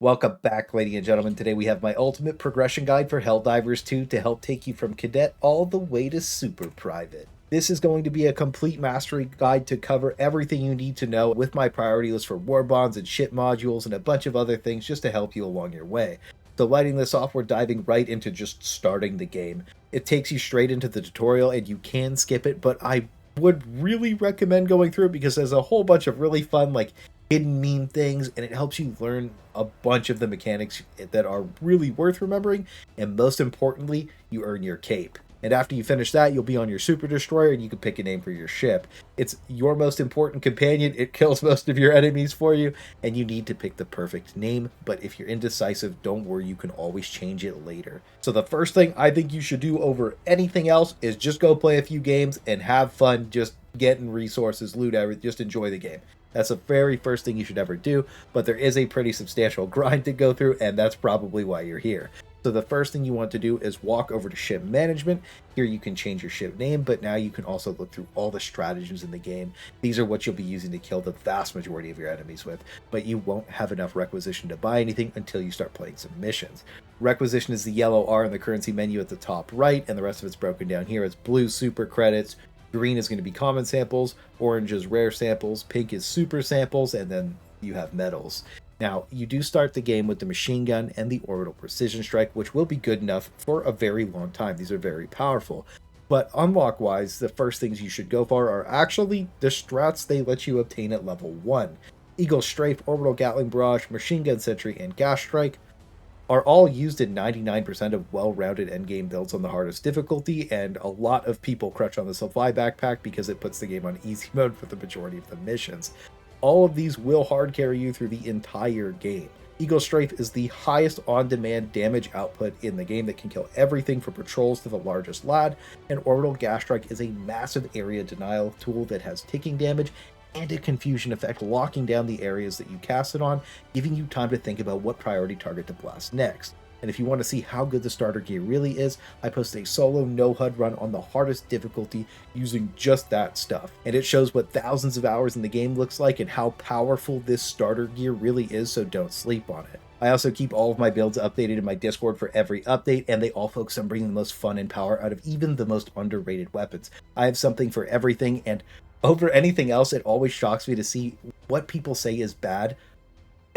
Welcome back, ladies and gentlemen. Today we have my ultimate progression guide for Helldivers 2 to help take you from cadet all the way to super private. This is going to be a complete mastery guide to cover everything you need to know with my priority list for Warbonds and ship modules and a bunch of other things just to help you along your way. So lighting this off, we're diving right into just starting the game. It takes you straight into the tutorial and you can skip it, but I would really recommend going through it because there's a whole bunch of really fun hidden meme things, and it helps you learn a bunch of the mechanics that are really worth remembering, and most importantly, you earn your cape. And after you finish that, you'll be on your super destroyer and you can pick a name for your ship. It's your most important companion, it kills most of your enemies for you, and you need to pick the perfect name, but if you're indecisive, don't worry, you can always change it later. So the first thing I think you should do over anything else is just go play a few games and have fun, just getting resources, loot everything, just enjoy the game. That's the very first thing you should ever do, but there is a pretty substantial grind to go through, and that's probably why you're here. So the first thing you want to do is walk over to ship management. Here you can change your ship name, but now you can also look through all the stratagems in the game. These are what you'll be using to kill the vast majority of your enemies with, but you won't have enough requisition to buy anything until you start playing some missions. Requisition is the yellow R in the currency menu at the top right, and the rest of it's broken down here as blue super credits, green is going to be common samples, orange is rare samples, pink is super samples, and then you have medals. Now, you do start the game with the machine gun and the orbital precision strike, which will be good enough for a very long time. These are very powerful. But unlock-wise, the first things you should go for are actually the strats they let you obtain at level 1. Eagle Strafe, Orbital Gatling Barrage, Machine Gun Sentry, and Gas Strike are all used in 99% of well-rounded endgame builds on the hardest difficulty, and a lot of people crutch on the Supply Backpack because it puts the game on easy mode for the majority of the missions. All of these will hard carry you through the entire game. Eagle Strafe is the highest on-demand damage output in the game that can kill everything from patrols to the largest lad, and Orbital Gas Strike is a massive area denial tool that has ticking damage and a confusion effect, locking down the areas that you cast it on, giving you time to think about what priority target to blast next. And if you want to see how good the starter gear really is, I post a solo no-HUD run on the hardest difficulty using just that stuff. And it shows what thousands of hours in the game looks like and how powerful this starter gear really is, so don't sleep on it. I also keep all of my builds updated in my Discord for every update, and they all focus on bringing the most fun and power out of even the most underrated weapons. I have something for everything, and over anything else, it always shocks me to see what people say is bad,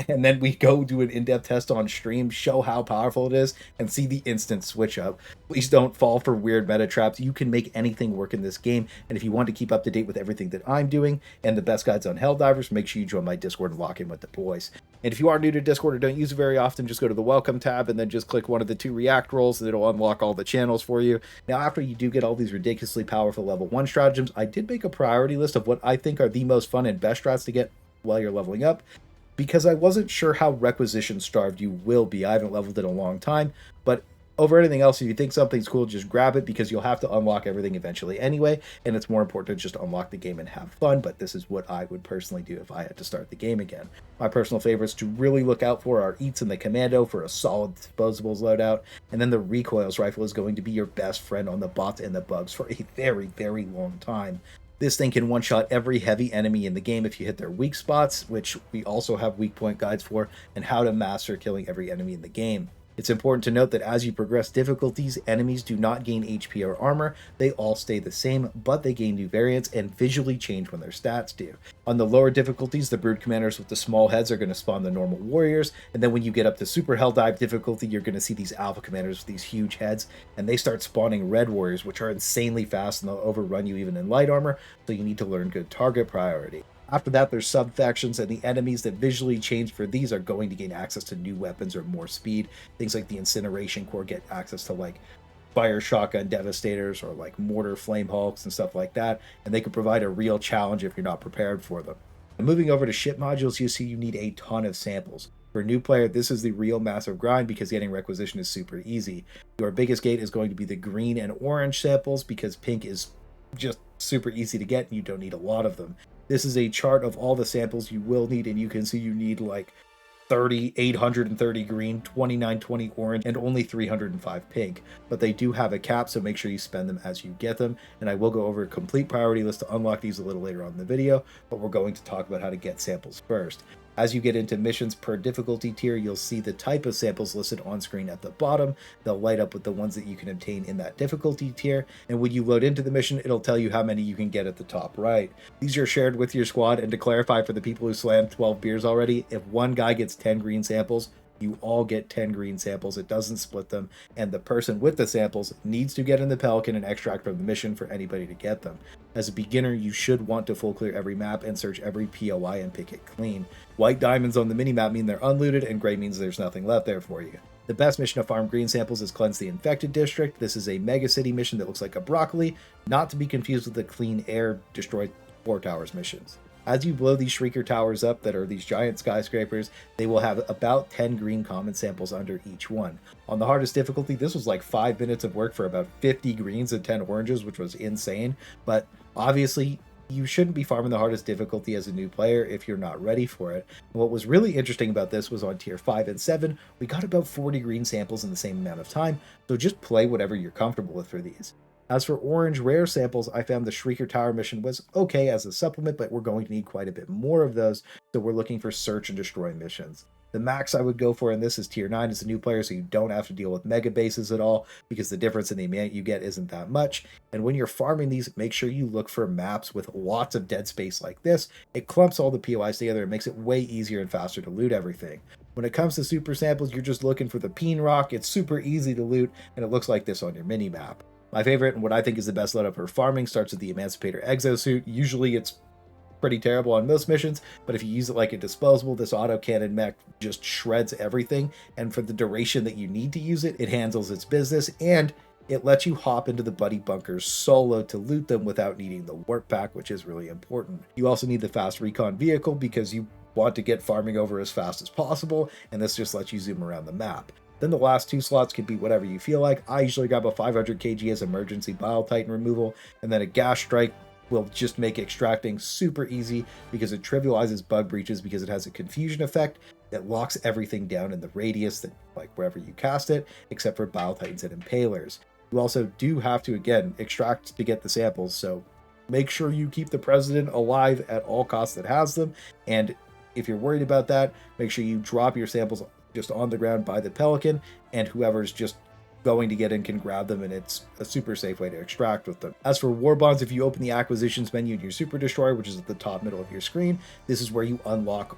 and then we go do an in-depth test on stream, show how powerful it is, and see the instant switch up. Please don't fall for weird meta traps. You can make anything work in this game, and if you want to keep up to date with everything that I'm doing and the best guides on Helldivers, make sure you join my Discord and lock in with the boys. And if you are new to Discord or don't use it very often, just go to the Welcome tab and then just click one of the 2 React roles, and it'll unlock all the channels for you. Now, after you do get all these ridiculously powerful level 1 stratagems, I did make a priority list of what I think are the most fun and best strats to get while you're leveling up, because I wasn't sure how requisition starved you will be. I haven't leveled in a long time, but over anything else, if you think something's cool, just grab it, because you'll have to unlock everything eventually anyway, and it's more important to just unlock the game and have fun, but this is what I would personally do if I had to start the game again. My personal favorites to really look out for are Eats and the Commando for a solid disposables loadout, and then the Recoils Rifle is going to be your best friend on the bots and the bugs for a very, very long time. This thing can one-shot every heavy enemy in the game if you hit their weak spots, which we also have weak point guides for, and how to master killing every enemy in the game. It's important to note that as you progress difficulties, enemies do not gain HP or armor. They all stay the same, but they gain new variants and visually change when their stats do. On the lower difficulties, the Brood Commanders with the small heads are going to spawn the normal warriors, and then when you get up to Super Helldive difficulty, you're going to see these Alpha Commanders with these huge heads, and they start spawning Red Warriors, which are insanely fast and they'll overrun you even in light armor, so you need to learn good target priority. After that, there's sub-factions, and the enemies that visually change for these are going to gain access to new weapons or more speed. Things like the Incineration Core get access to Fire Shotgun Devastators or Mortar Flame Hulks and stuff like that, and they can provide a real challenge if you're not prepared for them. And moving over to ship modules, you see you need a ton of samples. For a new player, this is the real massive grind because getting requisition is super easy. Your biggest gate is going to be the green and orange samples because pink is just super easy to get and you don't need a lot of them. This is a chart of all the samples you will need, and you can see you need 830 green, 2920 orange, and only 305 pink. But they do have a cap, so make sure you spend them as you get them. And I will go over a complete priority list to unlock these a little later on in the video, but we're going to talk about how to get samples first. As you get into missions per difficulty tier, you'll see the type of samples listed on screen at the bottom. They'll light up with the ones that you can obtain in that difficulty tier, and when you load into the mission, it'll tell you how many you can get at the top right. These are shared with your squad, and to clarify for the people who slammed 12 beers already, if one guy gets 10 green samples, you all get 10 green samples. It doesn't split them, and the person with the samples needs to get in the Pelican and extract from the mission for anybody to get them. As a beginner, you should want to full clear every map and search every POI and pick it clean. White diamonds on the minimap mean they're unlooted, and gray means there's nothing left there for you. The best mission to farm green samples is Cleanse the Infected District. This is a mega city mission that looks like a broccoli, not to be confused with the Clean Air Destroy 4 Towers missions. As you blow these Shrieker Towers up that are these giant skyscrapers, they will have about 10 green common samples under each one. On the hardest difficulty, this was like 5 minutes of work for about 50 greens and 10 oranges, which was insane. But obviously, you shouldn't be farming the hardest difficulty as a new player if you're not ready for it. And what was really interesting about this was on tier 5 and 7, we got about 40 green samples in the same amount of time, so just play whatever you're comfortable with for these. As for orange rare samples, I found the Shrieker Tower mission was okay as a supplement, but we're going to need quite a bit more of those, so we're looking for search and destroy missions. The max I would go for in this is tier 9 as a new player, so you don't have to deal with mega bases at all, because the difference in the amount you get isn't that much. And when you're farming these, make sure you look for maps with lots of dead space like this. It clumps all the POIs together and makes it way easier and faster to loot everything. When it comes to super samples, you're just looking for the peen rock. It's super easy to loot, and it looks like this on your mini-map. My favorite, and what I think is the best loadout for farming, starts with the Emancipator Exosuit. Usually it's pretty terrible on most missions, but if you use it like a disposable, this autocannon mech just shreds everything, and for the duration that you need to use it, it handles its business, and it lets you hop into the buddy bunkers solo to loot them without needing the warp pack, which is really important. You also need the fast recon vehicle because you want to get farming over as fast as possible, and this just lets you zoom around the map. Then the last 2 slots can be whatever you feel like. I usually grab a 500 kg as emergency Bile Titan removal, and then a Gas Strike will just make extracting super easy because it trivializes bug breaches because it has a confusion effect that locks everything down in the radius that, like, wherever you cast it, except for Bile Titans and Impalers. You also do have to, again, extract to get the samples, so make sure you keep the President alive at all costs that has them, and if you're worried about that, make sure you drop your samples just on the ground by the Pelican, and whoever's just going to get in can grab them, and it's a super safe way to extract with them. As for Warbonds, if you open the acquisitions menu in your Super Destroyer, which is at the top middle of your screen, this is where you unlock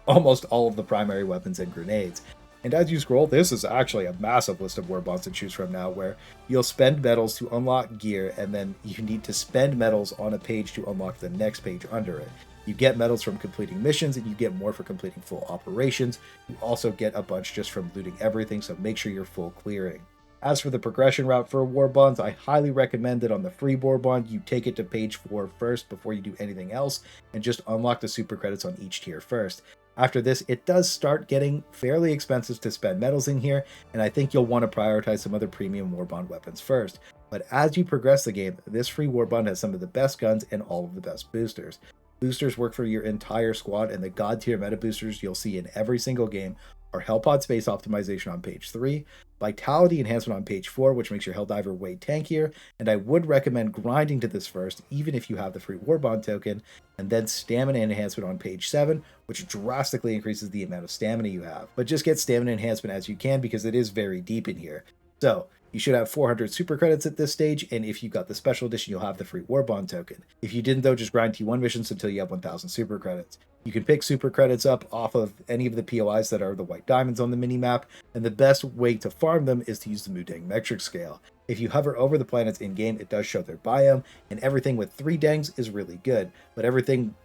almost all of the primary weapons and grenades. And as you scroll, this is actually a massive list of Warbonds to choose from now, where you'll spend medals to unlock gear, and then you need to spend medals on a page to unlock the next page under it. You get medals from completing missions, and you get more for completing full operations. You also get a bunch just from looting everything, so make sure you're full clearing. As for the progression route for Warbonds, I highly recommend that on the free Warbond, you take it to page 4 first before you do anything else, and just unlock the super credits on each tier first. After this, it does start getting fairly expensive to spend medals in here, and I think you'll want to prioritize some other premium Warbond weapons first. But as you progress the game, this free Warbond has some of the best guns and all of the best boosters. Boosters work for your entire squad, and the god tier meta boosters you'll see in every single game are Hellpod Space Optimization on page 3, Vitality Enhancement on page 4, which makes your Helldiver way tankier, and I would recommend grinding to this first, even if you have the free Warbond token, and then Stamina Enhancement on page 7, which drastically increases the amount of stamina you have. But just get Stamina Enhancement as you can, because it is very deep in here. So, you should have 400 super credits at this stage, and if you got the special edition, you'll have the free Warbond token. If you didn't, though, just grind T1 missions until you have 1,000 super credits. You can pick super credits up off of any of the POIs that are the white diamonds on the minimap, and the best way to farm them is to use the Mudang metric scale. If you hover over the planets in-game, it does show their biome, and everything with 3 dangs is really good, but everything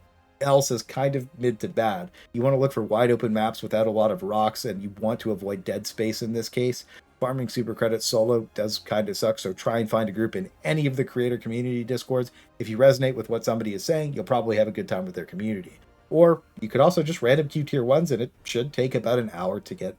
else is kind of mid to bad. You want to look for wide open maps without a lot of rocks, and you want to avoid dead space in this case. Farming super credits solo does kind of suck, so try and find a group in any of the creator community discords. If you resonate with what somebody is saying, you'll probably have a good time with their community. Or you could also just random queue tier 1s, and it should take about an hour to get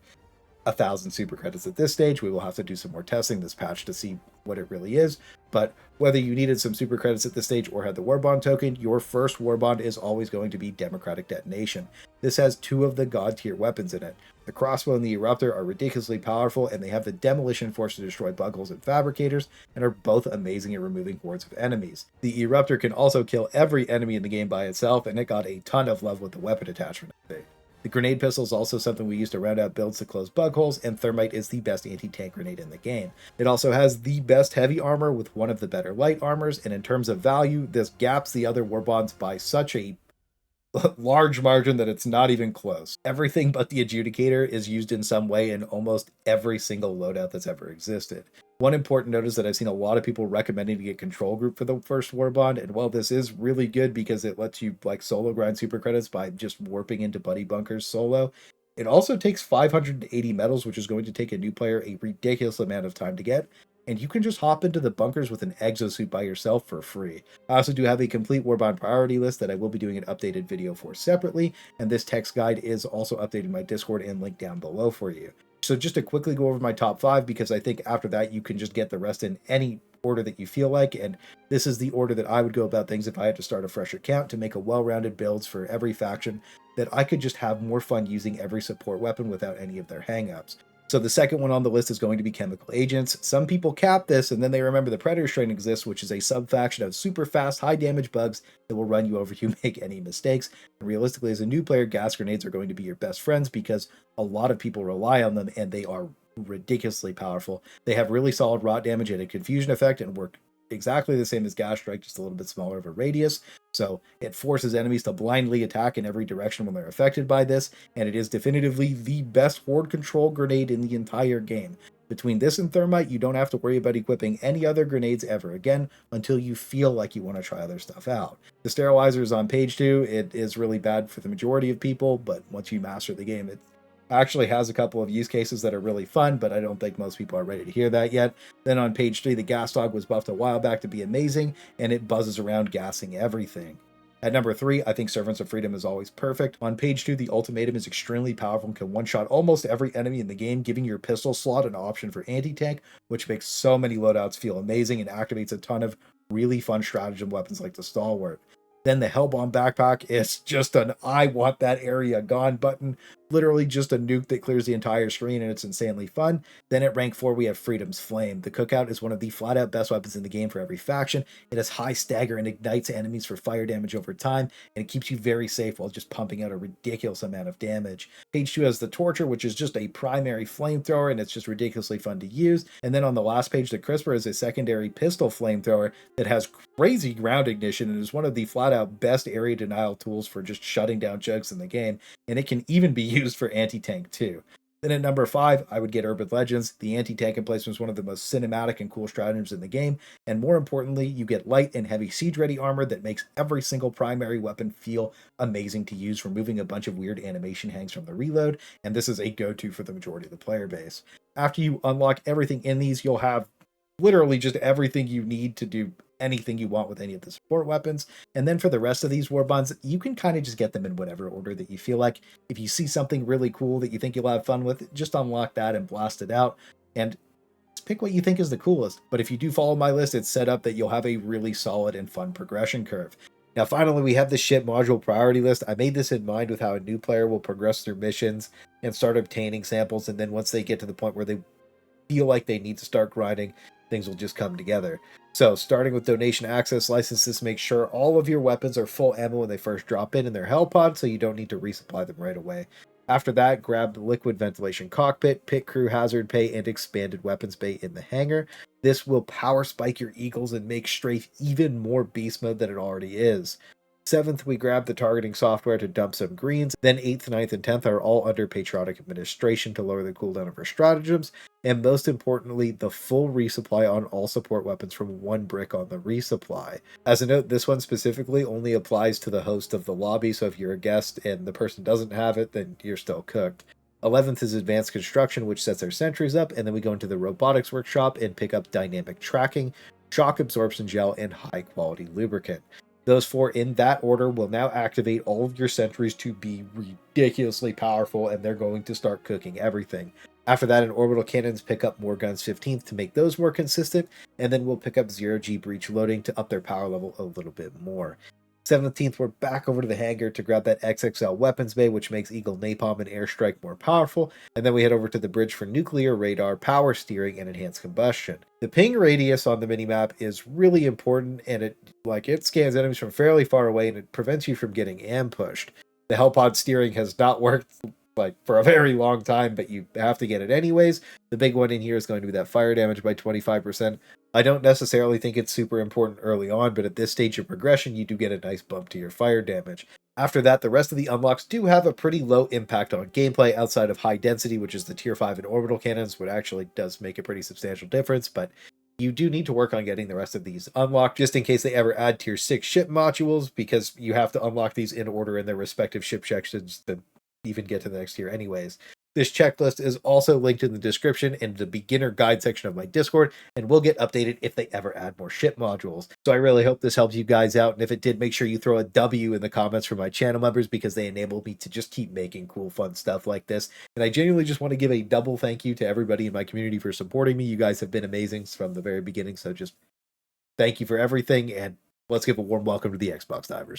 1,000 super credits at this stage. We will have to do some more testing this patch to see what it really is, but whether you needed some super credits at this stage or had the Warbond token, your first Warbond is always going to be Democratic Detonation. This has 2 of the god tier weapons in it. The crossbow and the eruptor are ridiculously powerful, and they have the demolition force to destroy buggles and fabricators, and are both amazing at removing hordes of enemies. The eruptor can also kill every enemy in the game by itself, and it got a ton of love with the weapon attachment update. The grenade pistol is also something we use to round out builds to close bug holes, and Thermite is the best anti-tank grenade in the game. It also has the best heavy armor with one of the better light armors, and in terms of value, this gaps the other Warbonds by such a large margin that it's not even close. Everything but the Adjudicator is used in some way in almost every single loadout that's ever existed. One important note is that I've seen a lot of people recommending to get Control Group for the first Warbond, and while this is really good because it lets you like solo grind super credits by just warping into buddy bunkers solo, it also takes 580 medals, which is going to take a new player a ridiculous amount of time to get, and you can just hop into the bunkers with an exosuit by yourself for free. I also do have a complete Warbond priority list that I will be doing an updated video for separately, and this text guide is also updated in my Discord and linked down below for you. So just to quickly go over my top 5, because I think after that you can just get the rest in any order that you feel like, and this is the order that I would go about things if I had to start a fresh account to make a well-rounded builds for every faction that I could just have more fun using every support weapon without any of their hangups. So the second one on the list is going to be chemical agents. Some people cap this and then they remember the Predator Strain exists, which is a sub-faction of super fast, high damage bugs that will run you over if you make any mistakes. And realistically, as a new player, gas grenades are going to be your best friends because a lot of people rely on them and they are ridiculously powerful. They have really solid rot damage and a confusion effect and work exactly the same as gas strike, just a little bit smaller of a radius. So it forces enemies to blindly attack in every direction when they're affected by this, and it is definitively the best horde control grenade in the entire game. Between this and Thermite, you don't have to worry about equipping any other grenades ever again until you feel like you want to try other stuff out. The sterilizer is on page 2. It is really bad for the majority of people, but once you master the game, it actually has a couple of use cases that are really fun, but I don't think most people are ready to hear that yet. Then on page 3, the gas dog was buffed a while back to be amazing, and it buzzes around gassing everything. At number 3, I think Servants of Freedom is always perfect. On page 2, the ultimatum is extremely powerful and can one-shot almost every enemy in the game, giving your pistol slot an option for anti-tank, which makes so many loadouts feel amazing and activates a ton of really fun stratagem weapons like the Stalwart. Then the Hellbomb backpack is just an I want that area gone button. Literally just a nuke that clears the entire screen, and it's insanely fun. Then at rank 4, we have Freedom's Flame. The Cookout is one of the flat out best weapons in the game for every faction. It has high stagger and ignites enemies for fire damage over time, and it keeps you very safe while just pumping out a ridiculous amount of damage. Page 2 has the Torture, which is just a primary flamethrower, and it's just ridiculously fun to use. And then on the last page, the Crisper is a secondary pistol flamethrower that has crazy ground ignition and is one of the flat out best area denial tools for just shutting down chugs in the game, and it can even be used for anti-tank too. Then at number 5, I would get Urban Legends. The anti-tank emplacement is one of the most cinematic and cool stratagems in the game, and more importantly, you get light and heavy siege-ready armor that makes every single primary weapon feel amazing to use, removing a bunch of weird animation hangs from the reload, and this is a go-to for the majority of the player base. After you unlock everything in these, you'll have literally just everything you need to do anything you want with any of the support weapons. And then for the rest of these Warbonds, you can kind of just get them in whatever order that you feel like. If you see something really cool that you think you'll have fun with, just unlock that and blast it out. And just pick what you think is the coolest. But if you do follow my list, it's set up that you'll have a really solid and fun progression curve. Now, finally, we have the ship module priority list. I made this in mind with how a new player will progress through missions and start obtaining samples. And then once they get to the point where they feel like they need to start grinding, things will just come together. So starting with donation access licenses, make sure all of your weapons are full ammo when they first drop in their hell pod, so you don't need to resupply them right away. After that, grab the liquid ventilation cockpit, pit crew hazard pay, and expanded weapons bay in the hangar. This will power spike your eagles and make strafe even more beast mode than it already is. 7th, we grab the targeting software to dump some greens. Then 8th, 9th, and 10th are all under patriotic administration to lower the cooldown of our stratagems. And most importantly, the full resupply on all support weapons from 1 brick on the resupply. As a note, this one specifically only applies to the host of the lobby, so if you're a guest and the person doesn't have it, then you're still cooked. 11th is advanced construction, which sets our sentries up, and then we go into the robotics workshop and pick up dynamic tracking, shock absorption gel, and high quality lubricant. Those 4 in that order will now activate all of your sentries to be ridiculously powerful, and they're going to start cooking everything. After that, in orbital cannons, pick up more guns 15th to make those more consistent, and then we'll pick up 0G breach loading to up their power level a little bit more. 17th, we're back over to the hangar to grab that XXL weapons bay, which makes Eagle Napalm and Airstrike more powerful, and then we head over to the bridge for nuclear, radar, power steering, and enhanced combustion. The ping radius on the minimap is really important, and it scans enemies from fairly far away, and it prevents you from getting ambushed. The Hellpod steering has not worked like for a very long time, but you have to get it anyways. The big one in here is going to be that fire damage by 25%. I don't necessarily think it's super important early on, but at this stage of progression, you do get a nice bump to your fire damage. After that, the rest of the unlocks do have a pretty low impact on gameplay outside of high density, which is the tier 5 and orbital cannons, which actually does make a pretty substantial difference, but you do need to work on getting the rest of these unlocked just in case they ever add tier 6 ship modules, because you have to unlock these in order in their respective ship sections to even get to the next tier anyways. This checklist is also linked in the description and the beginner guide section of my Discord, and will get updated if they ever add more ship modules. So I really hope this helps you guys out, and if it did, make sure you throw a W in the comments for my channel members, because they enable me to just keep making cool, fun stuff like this. And I genuinely just want to give a double thank you to everybody in my community for supporting me. You guys have been amazing from the very beginning, so just thank you for everything, and let's give a warm welcome to the Xbox Divers.